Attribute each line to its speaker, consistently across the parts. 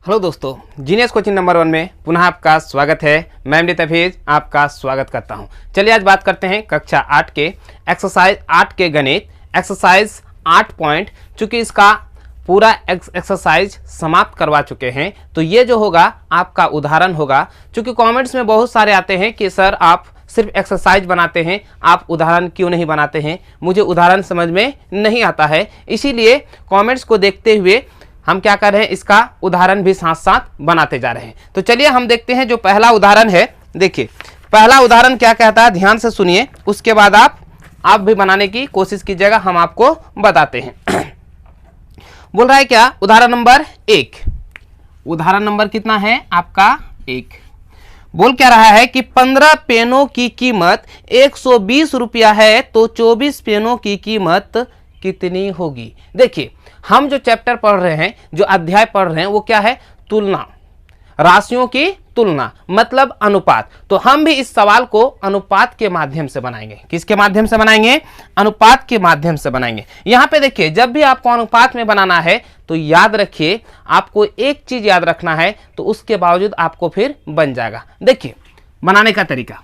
Speaker 1: Hello दोस्तों, genius coaching number 1 में पुनः आपका स्वागत है। मैं एमडी तफीज आपका स्वागत करता हूं। चलिए आज बात करते हैं कक्षा 8 के एक्सरसाइज 8 के गणित एक्सरसाइज 8 पॉइंट। चूंकि इसका पूरा एक्सरसाइज समाप्त करवा चुके हैं तो ये जो होगा आपका उदाहरण होगा। चूंकि कमेंट्स में बहुत सारे आते हैं कि सर आप सिर्फ एक्सरसाइज बनाते हैं, आप उदाहरण क्यों नहीं बनाते हैं। मुझे उदाहरण समझ में नहीं आता है, इसीलिए कमेंट्स को देखते हुए हम क्या कर रहे हैं, इसका उदाहरण भी साथ साथ बनाते जा रहे हैं। तो चलिए हम देखते हैं जो पहला उदाहरण है। देखिए पहला उदाहरण क्या कहता है, ध्यान से सुनिए, उसके बाद आप भी बनाने की कोशिश कीजिएगा, हम आपको बताते हैं। बोल रहा है क्या, उदाहरण नंबर 1। उदाहरण नंबर कितना है आपका 1। बोल क्या रहा है कि 15 पेनों की कीमत 120 रुपया है तो 24 पेनों की कीमत कितनी होगी। देखिए हम जो चैप्टर पढ़ रहे हैं, जो अध्याय पढ़ रहे हैं, वो क्या है, तुलना, राशियों की तुलना, मतलब अनुपात। तो हम भी इस सवाल को अनुपात के माध्यम से बनाएंगे। किसके माध्यम से बनाएंगे, अनुपात के माध्यम से बनाएंगे। यहां पे देखिए जब भी आपको अनुपात में बनाना है तो याद रखिए, आपको एक चीज याद रखना है, तो उसके बावजूद आपको फिर बन जाएगा। देखिए बनाने का तरीका,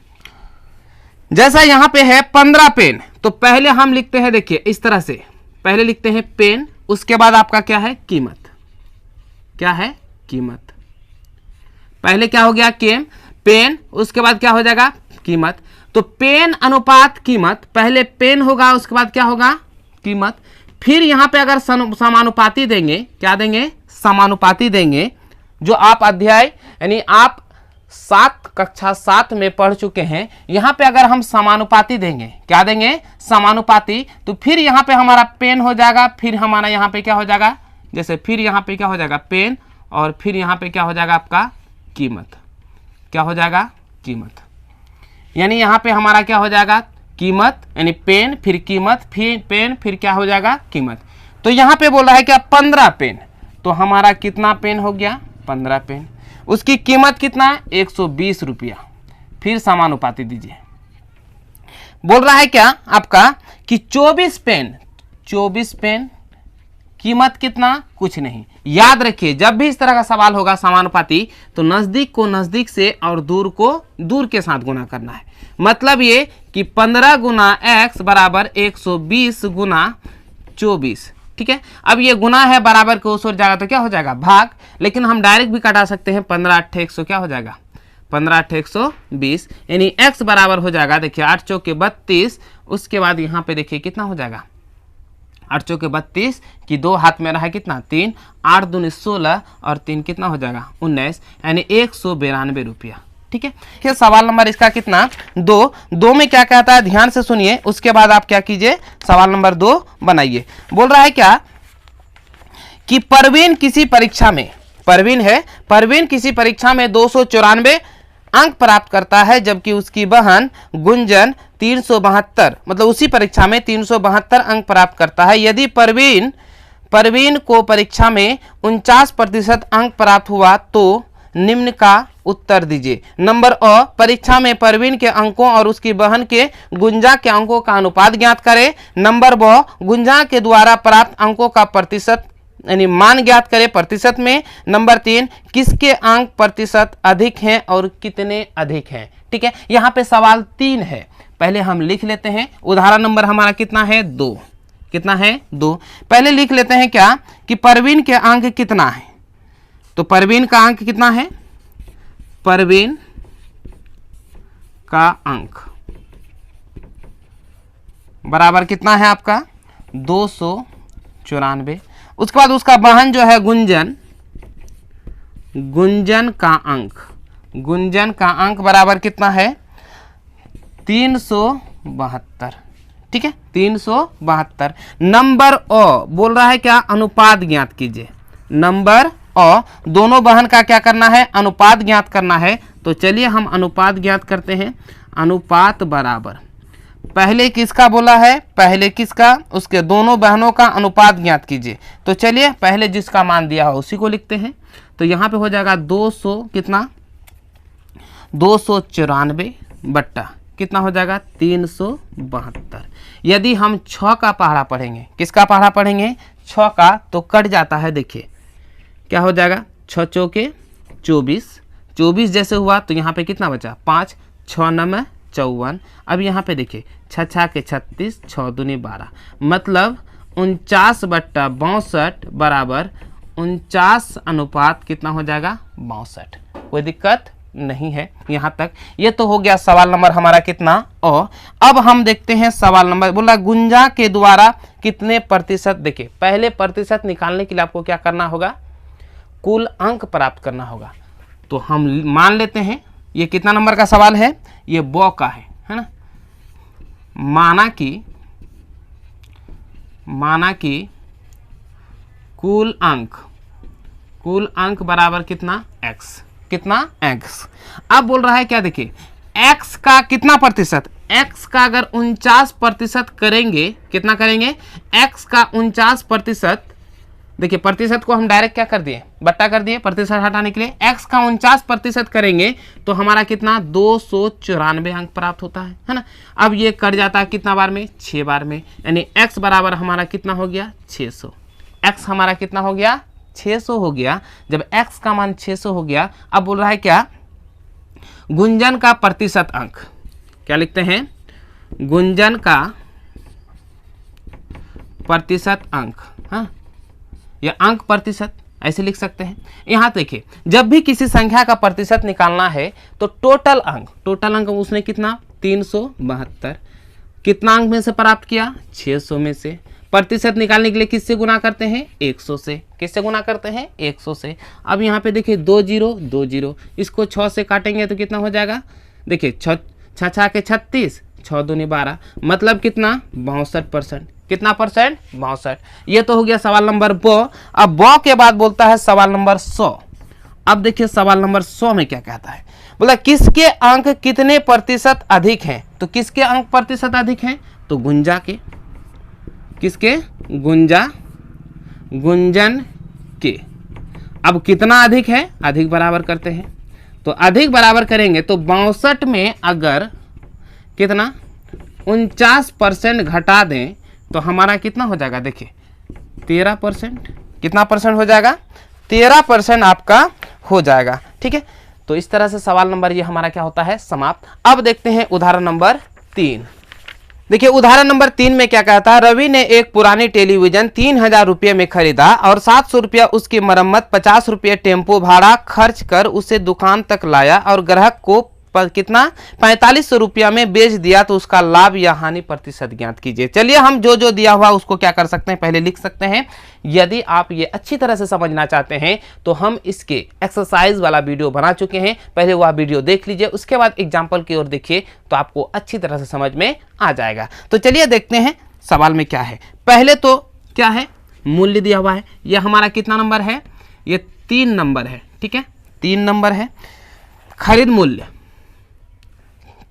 Speaker 1: जैसा यहां पे है 15 पेन, तो पहले हम लिखते हैं, देखिए इस तरह से पहले लिखते हैं पेन, उसके बाद आपका क्या है, कीमत। क्या है, कीमत। पहले क्या हो गया, पेन, उसके बाद क्या हो जाएगा, कीमत। तो पेन अनुपात कीमत, पहले पेन होगा, उसके बाद क्या होगा, कीमत। फिर यहां पे अगर समानुपाती देंगे, क्या देंगे, समानुपाती देंगे, जो आप अध्याय यानी आप कक्षा 7 में पढ़ चुके हैं। यहां पे अगर हम समानुपाती देंगे, क्या देंगे, समानुपाती, तो फिर यहां पे हमारा पेन हो जाएगा, फिर हमारा यहां पे क्या हो जाएगा, जैसे फिर यहां पे क्या हो जाएगा, पेन, और फिर यहां पे क्या हो जाएगा आपका कीमत। क्या हो जाएगा, कीमत। यानी यहां पे हमारा क्या हो जाएगा, कीमत, यानी पेन फिर कीमत फिर पेन फिर क्या हो जाएगा, कीमत। तो यहां पे बोल रहा है क्या, 15 पेन, तो हमारा कितना पेन हो गया, 15 पेन। उसकी कीमत कितना, 120 रुपया। फिर समानुपाती दीजिए। बोल रहा है क्या आपका कि 24 पेन, कीमत कितना, कुछ नहीं। याद रखिए जब भी इस तरह का सवाल होगा समानुपाती, तो नजदीक को नजदीक से और दूर को दूर के साथ गुना करना है। मतलब ये कि 15 गुना x बराबर 120 गुना 24। ठीक है, अब ये गुना है, बराबर को उस ओर जाएगा तो क्या हो जाएगा, भाग। लेकिन हम डायरेक्ट भी कटा सकते हैं, 15 8 100 क्या हो जाएगा, 15 8 120, यानी x बराबर हो जाएगा, देखिए 8 चौके 32। उसके बाद यहाँ पे देखिए कितना हो जाएगा, 8 चौके 32 की 2 हाथ में रहा कितना, 3, 8 दूनी 16 और 3 कितना हो जाएगा, 19, यानी 192 रुपया। ठीक है, फिर सवाल नंबर इसका कितना, 2 में क्या कहता है, ध्यान से सुनिए, उसके बाद आप क्या कीजिए, सवाल नंबर 2 बनाइए। बोल रहा है क्या कि परवीन किसी परीक्षा में, परवीन किसी परीक्षा में 294 अंक प्राप्त करता है, जबकि उसकी बहन गुंजन 372, मतलब उसी परीक्षा में 372 अंक प्राप्त करता है। यदि परवीन को परीक्षा में 49% अंक प्राप्त हुआ तो निम्न का उत्तर दीजिए। नंबर अ, परीक्षा में परवीन के अंकों और उसकी बहन के गुंजा के अंकों का अनुपात ज्ञात करें। नंबर ब, गुंजा के द्वारा प्राप्त अंकों का प्रतिशत यानी मान ज्ञात करें प्रतिशत में। नंबर 3, किसके अंक प्रतिशत अधिक हैं और कितने अधिक हैं। ठीक है, यहाँ पे सवाल 3 है, पहले हम लिख लेते हैं। उदाहरण नंबर हमारा कितना है, 2। कितना है, 2। पहले लिख लेते हैं क्या कि परवीन के अंक कितना है, तो परवीन का अंक कितना है, परवीन का अंक बराबर कितना है आपका, 294। उसके बाद उसका बहन जो है गुंजन का अंक बराबर कितना है, 372। ठीक है, 372। नंबर अ बोल रहा है क्या, अनुपात ज्ञात कीजिए। नंबर अ, दोनों बहन का क्या करना है, अनुपात ज्ञात करना है। तो चलिए हम अनुपात ज्ञात करते हैं। अनुपात बराबर, पहले किसका बोला है, पहले किसका, उसके दोनों बहनों का अनुपात ज्ञात कीजिए। तो चलिए पहले जिसका मान दिया हो उसी को लिखते हैं। तो यहाँ पे हो जाएगा 200 कितना, 294 बट्टा कितना हो जाएगा, 372। यदि हम 6 का पहाड़ा पढ़ेंगे, किसका पहाड़ा पढ़ेंगे, 6 का, तो कट जाता है। देखिए क्या हो जाएगा, 6 चौके 24, 24 जैसे हुआ तो यहाँ पे कितना बचा 5, 6 9 54। अब यहाँ पे देखिए 6 6 के 36, 6 दूनी 12, मतलब 49/62 बराबर 49 अनुपात कितना हो जाएगा 62। कोई दिक्कत नहीं है यहाँ तक। ये तो हो गया सवाल नंबर हमारा कितना। और अब हम देखते हैं सवाल नंबर, बोला गुंजा के द्वारा कितने प्रतिशत। देखिए पहले प्रतिशत निकालने के लिए आपको क्या करना होगा, कुल अंक प्राप्त करना होगा। तो हम मान लेते हैं ये कितना नंबर का सवाल है, ये ब का है ना। माना कि कुल अंक बराबर कितना x, कितना x। अब बोल रहा है क्या, देखिए x का कितना प्रतिशत, x का अगर 49% करेंगे, कितना करेंगे x का 49%। देखिए प्रतिशत को हम डायरेक्ट क्या कर दिए, बट्टा कर दिए प्रतिशत हटाने के लिए। x का 49% करेंगे तो हमारा कितना 294 अंक प्राप्त होता है ना। अब ये कट जाता है कितना बार में, 6 बार में, यानी x बराबर हमारा कितना हो गया 600। x हमारा कितना हो गया 600 हो गया। जब x का मान 600 हो गया, अब बोल रहा है क्या, गुंजन का प्रतिशत अंक, क्या लिखते हैं, गुंजन का प्रतिशत अंक, हाँ या अंक प्रतिशत ऐसे लिख सकते हैं। यहाँ देखिए जब भी किसी संख्या का प्रतिशत निकालना है तो टोटल अंक उसने कितना 372, कितना अंक में से प्राप्त किया 600 में से। प्रतिशत निकालने के लिए किससे गुना करते हैं 100 से, किससे गुना करते हैं 100 से। अब यहाँ पे देखिए 2 0, इसको 6 से काटेंगे तो कितना हो जाएगा, देखिए 6 6 के 36, 6 दूनी 12, मतलब कितना 62%। कितना परसेंट 62। ये तो हो गया सवाल नंबर ब। अब ब के बाद बोलता है सवाल नंबर 100। अब देखिए सवाल नंबर 100 में क्या कहता है, बोला किसके अंक कितने प्रतिशत अधिक हैं। तो किसके अंक प्रतिशत अधिक हैं, तो गुंजा के, किसके गुंजन के। अब कितना अधिक है, अधिक बराबर करते हैं, तो अधिक बराबर करेंगे तो 62 में अगर कितना 49% घटा दें तो हमारा कितना हो जाएगा, देखिए 13%। कितना परसेंट हो जाएगा 13% आपका हो जाएगा। ठीक है, तो इस तरह से सवाल नंबर ये हमारा क्या होता है समाप्त। अब देखते हैं उदाहरण नंबर 3। देखिए उदाहरण नंबर 3 में क्या कहता है, रवि ने एक पुरानी टेलीविजन 3000 रुपये में खरीदा और 700 रुपया उसकी मरम्मत, 50 रुपये टेम्पो भाड़ा खर्च कर उसे दुकान तक लाया और ग्राहक को कितना 4500 रुपया में बेच दिया, तो उसका लाभ या हानि प्रतिशत ज्ञात कीजिए। चलिए हम जो जो दिया हुआ उसको क्या कर सकते हैं, पहले लिख सकते हैं। यदि आप ये अच्छी तरह से समझना चाहते हैं तो हम इसके एक्सरसाइज वाला वीडियो बना चुके हैं, पहले वह वीडियो देख लीजिए, उसके बाद एग्जाम्पल की ओर देखिए तो आपको अच्छी तरह से समझ में आ जाएगा। तो चलिए देखते हैं सवाल में क्या है। पहले तो क्या है, मूल्य दिया हुआ है, यह हमारा कितना नंबर है, ये 3 नंबर है। ठीक है, 3 नंबर है। खरीद मूल्य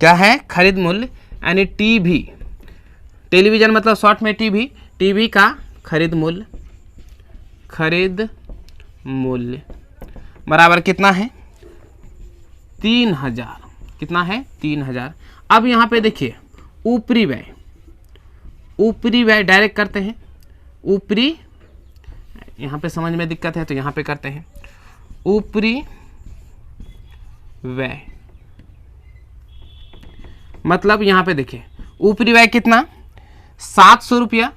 Speaker 1: क्या है, खरीद मूल्य यानी टीवी, टेलीविजन मतलब शॉर्ट में टीवी का खरीद मूल्य बराबर कितना है 3000। कितना है 3000। अब यहाँ पे देखिए ऊपरी व्यय डायरेक्ट करते हैं। ऊपरी, यहाँ पे समझ में दिक्कत है तो यहाँ पे करते हैं ऊपरी व्यय, मतलब यहाँ पे देखिए ऊपरी व्यय कितना 700 रुपया,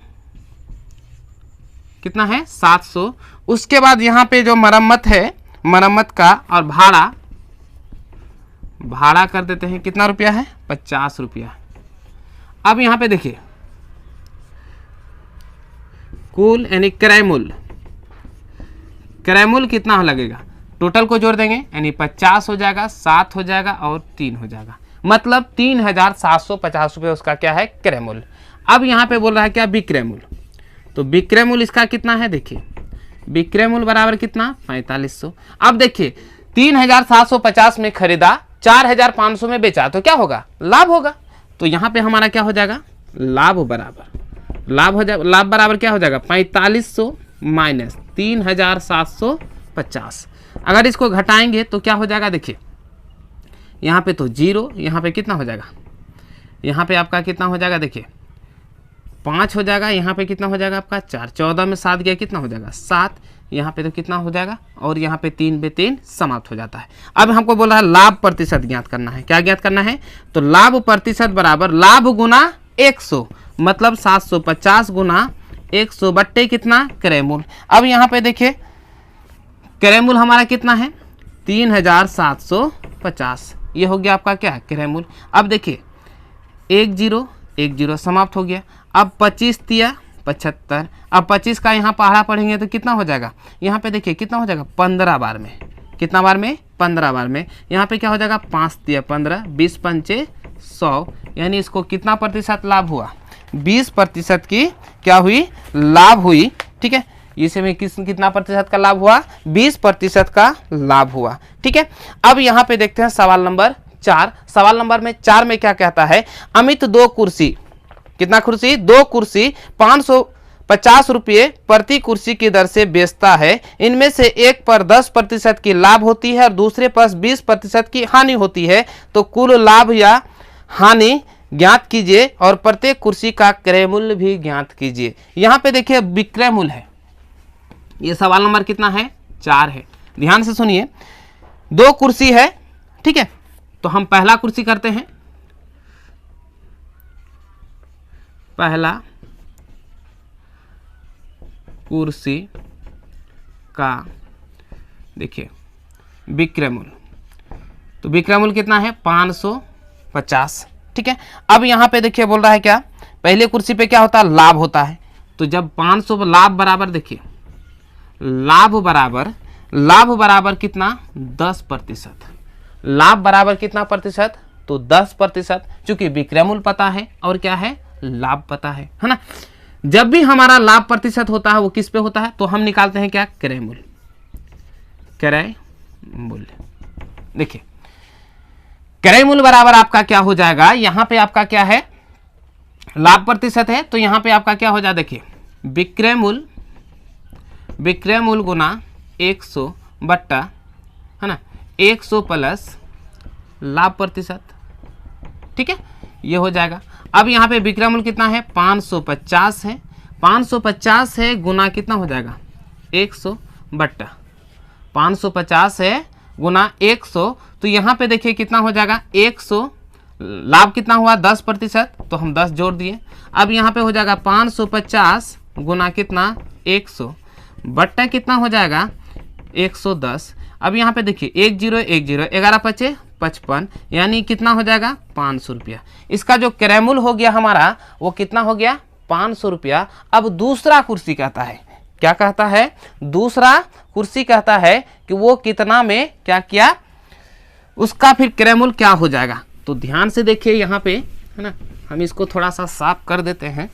Speaker 1: कितना है 700। उसके बाद यहाँ पे जो मरम्मत है, मरम्मत का और भाड़ा कर देते हैं, कितना रुपया है 50 रुपया। अब यहाँ पे देखिए कुल यानी क्रय मूल्य कितना लगेगा, टोटल को जोड़ देंगे यानी 50 हो जाएगा, 7 हो जाएगा और 3 हो जाएगा, मतलब 3750 रुपये उसका क्या है क्रय मूल्य। अब यहाँ पे बोल रहा है क्या विक्रय मूल्य, तो विक्रय मूल्य इसका कितना है, देखिए विक्रय मूल्य बराबर कितना 4500। अब देखिए 3750 में खरीदा, 4500 में बेचा, तो क्या होगा लाभ होगा। तो यहाँ पे हमारा क्या हो जाएगा लाभ बराबर क्या हो जाएगा 4500 माइनस 3750। अगर इसको घटाएंगे तो क्या हो जाएगा, देखिए यहाँ पे तो 0, यहाँ पे कितना हो जाएगा, यहाँ पे आपका कितना हो जाएगा, देखिए 5 हो जाएगा, यहाँ पे कितना हो जाएगा आपका 4, 14 में 7 गया कितना हो जाएगा 7, यहाँ पे तो कितना हो जाएगा, और यहाँ पे 3 पे 3 समाप्त हो जाता है। अब हमको बोला है लाभ प्रतिशत ज्ञात करना है। क्या ज्ञात करना है? तो लाभ प्रतिशत बराबर लाभ गुना 100, मतलब 750 गुना 100 बट्टे कितना, क्रय मूल्य। अब यहाँ पे देखिए क्रय मूल्य हमारा कितना है, 3750। ये हो गया आपका क्या है, क्रय मूल्य। अब देखिए 10 समाप्त हो गया। अब 25 तिया 75। अब 25 का यहाँ पहाड़ा पढ़ेंगे तो कितना हो जाएगा, यहाँ पे देखिए कितना हो जाएगा, 15 बार में। कितना बार में, 15 बार में। यहाँ पे क्या हो जाएगा, 5 तिया 15, 20 पंचे 100, यानी इसको कितना प्रतिशत लाभ हुआ, 20% की क्या हुई, लाभ हुई। ठीक है, इसे में कितना प्रतिशत का लाभ हुआ, 20% का लाभ हुआ। ठीक है, अब यहाँ पे देखते हैं सवाल नंबर 4। सवाल नंबर में 4 में क्या कहता है, अमित 2 कुर्सी, कितना कुर्सी, 2 कुर्सी 550 रुपये प्रति कुर्सी की दर से बेचता है। इनमें से एक पर 10% की लाभ होती है और दूसरे पर 20% की हानि होती है। तो कुल लाभ या हानि ज्ञात कीजिए और प्रत्येक कुर्सी का क्रय मूल्य भी ज्ञात कीजिए। यहाँ पे देखिए विक्रय मूल्य है। ये सवाल नंबर कितना है, 4 है। ध्यान से सुनिए, 2 कुर्सी है। ठीक है, तो हम पहला कुर्सी करते हैं। पहला कुर्सी का देखिए विक्रय मूल्य, तो विक्रय मूल्य कितना है, 550। ठीक है, अब यहाँ पे देखिए बोल रहा है क्या, पहले कुर्सी पे क्या होता है, लाभ होता है। तो जब 500 लाभ बराबर, देखिए लाभ बराबर कितना, 10%। लाभ बराबर कितना प्रतिशत, तो 10%, चूंकि विक्रय मूल्य पता है और क्या है, लाभ पता है ना। जब भी हमारा लाभ प्रतिशत होता है वो किस पे होता है, तो हम निकालते हैं क्या, क्रय मूल्य। क्रय मूल्य देखिए, क्रय मूल्य बराबर आपका क्या हो जाएगा, यहाँ पे आपका क्या है, लाभ प्रतिशत है, तो यहाँ पे आपका क्या हो जाए, देखिए विक्रय मूल्य गुना 100 बट्टा है ना 100 प्लस लाभ प्रतिशत। ठीक है, ये हो जाएगा। अब यहाँ पे विक्रय मूल्य कितना है, 550 है। 550 है गुना कितना हो जाएगा, 100 बट्टा 550 है गुना 100। तो यहाँ पे देखिए कितना हो जाएगा, 100, लाभ कितना हुआ, 10%, तो हम 10 जोड़ दिए। अब यहाँ पे हो जाएगा 550 गुना कितना, 100 बट्टा कितना हो जाएगा, 110। अब यहाँ पे देखिए 10 11 पचे 55, यानी कितना हो जाएगा, 500 रुपया। इसका जो क्रय मूल्य हो गया हमारा वो कितना हो गया, 500 रुपया। अब दूसरा कुर्सी कहता है, क्या कहता है, दूसरा कुर्सी कहता है कि वो कितना में क्या किया, उसका फिर क्रय मूल्य क्या हो जाएगा। तो ध्यान से देखिए यहाँ पे है ना, हम इसको थोड़ा सा साफ कर देते हैं।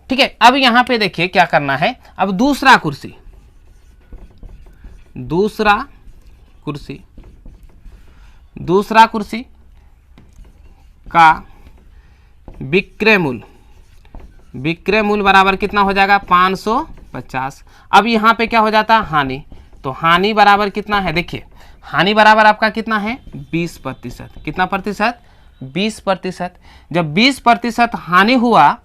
Speaker 1: ठीक है, अब यहाँ पे देखिए क्या करना है, अब दूसरा कुर्सी का विक्रय मूल्य बराबर कितना हो जाएगा, 550। अब यहाँ पे क्या हो जाता है, हानि। तो हानि बराबर कितना है, देखिए हानि बराबर आपका कितना है, 20%। कितना प्रतिशत, 20%। जब 20% हानि हुआ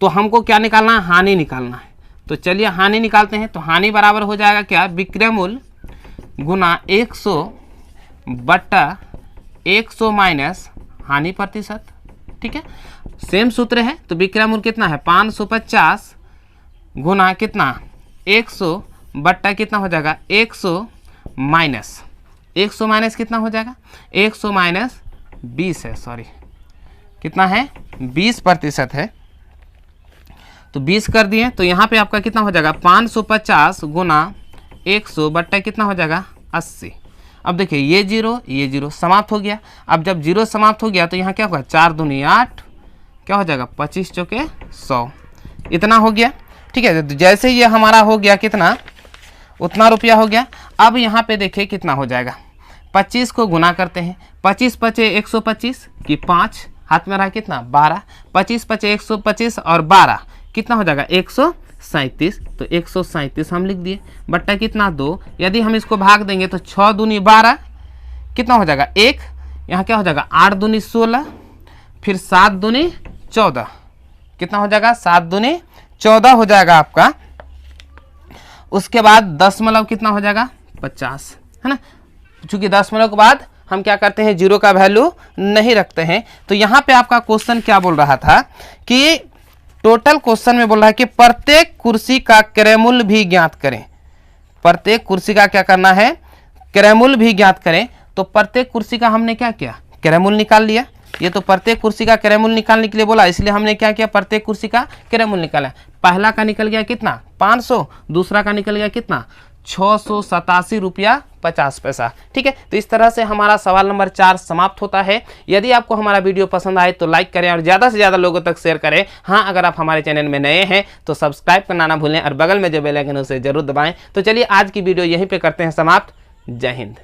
Speaker 1: तो हमको क्या निकालना है, हानि निकालना है। तो चलिए हानि निकालते हैं। तो हानि बराबर हो जाएगा क्या, विक्रय मूल्य गुना 100 बट्टा 100 माइनस हानि प्रतिशत। ठीक है, सेम सूत्र है। तो विक्रय मूल्य कितना है, 550 गुना कितना, 100 बट्टा कितना हो जाएगा, 100 माइनस कितना हो जाएगा, 100 माइनस 20 है, सॉरी कितना है, 20% है। तो 20 कर दिए, तो यहाँ पे आपका कितना हो जाएगा, 550 गुना 100 बट्टा कितना हो जाएगा, 80। अब देखिए ये जीरो समाप्त हो गया। अब जब जीरो समाप्त हो गया तो यहाँ क्या होगा, 4 दूनी 8, क्या हो जाएगा, 25 चौके 100, इतना हो गया। ठीक है, तो जैसे ये हमारा हो गया कितना, उतना रुपया हो गया। अब यहाँ पे देखिए कितना हो जाएगा, 25 को गुना करते हैं, 25 पचे 125 की 5 हाथ में रहा कितना, 12, 25 पचे 125 और 12 कितना हो जाएगा, 137। तो 137 हम लिख दिए बट्टा कितना, 2। यदि हम इसको भाग देंगे तो 6 दूनी 12 कितना हो जाएगा, 1। यहाँ क्या हो जाएगा, 8 दूनी 16, फिर 7 दूनी 14 कितना हो जाएगा, 7 दूनी 14 हो जाएगा आपका। उसके बाद दशमलव कितना हो जाएगा 50, है ना। चूंकि दशमलव के बाद हम क्या करते हैं, जीरो का वैल्यू नहीं रखते हैं। तो यहाँ पे आपका क्वेश्चन क्या बोल रहा था कि टोटल क्वेश्चन में बोल रहा है कि प्रत्येक कुर्सी का क्रयमूल्य भी ज्ञात करें। प्रत्येक कुर्सी का क्या करना है, क्रयमूल्य भी ज्ञात करें। तो प्रत्येक कुर्सी का हमने क्या किया, क्रयमूल्य निकाल लिया। ये तो प्रत्येक कुर्सी का क्रयमूल्य निकालने के लिए बोला, इसलिए हमने क्या किया, प्रत्येक कुर्सी का क्रयमूल्य निकाला। पहला का निकल गया कितना 500, दूसरा का निकल गया कितना 687 रुपया 50 पैसा। ठीक है, तो इस तरह से हमारा सवाल नंबर 4 समाप्त होता है। यदि आपको हमारा वीडियो पसंद आए तो लाइक करें और ज़्यादा से ज़्यादा लोगों तक शेयर करें। हाँ, अगर आप हमारे चैनल में नए हैं तो सब्सक्राइब करना ना भूलें और बगल में जो बेल आइकन है उसे जरूर दबाएं। तो चलिए आज की वीडियो यहीं पे करते हैं समाप्त। जय हिंद।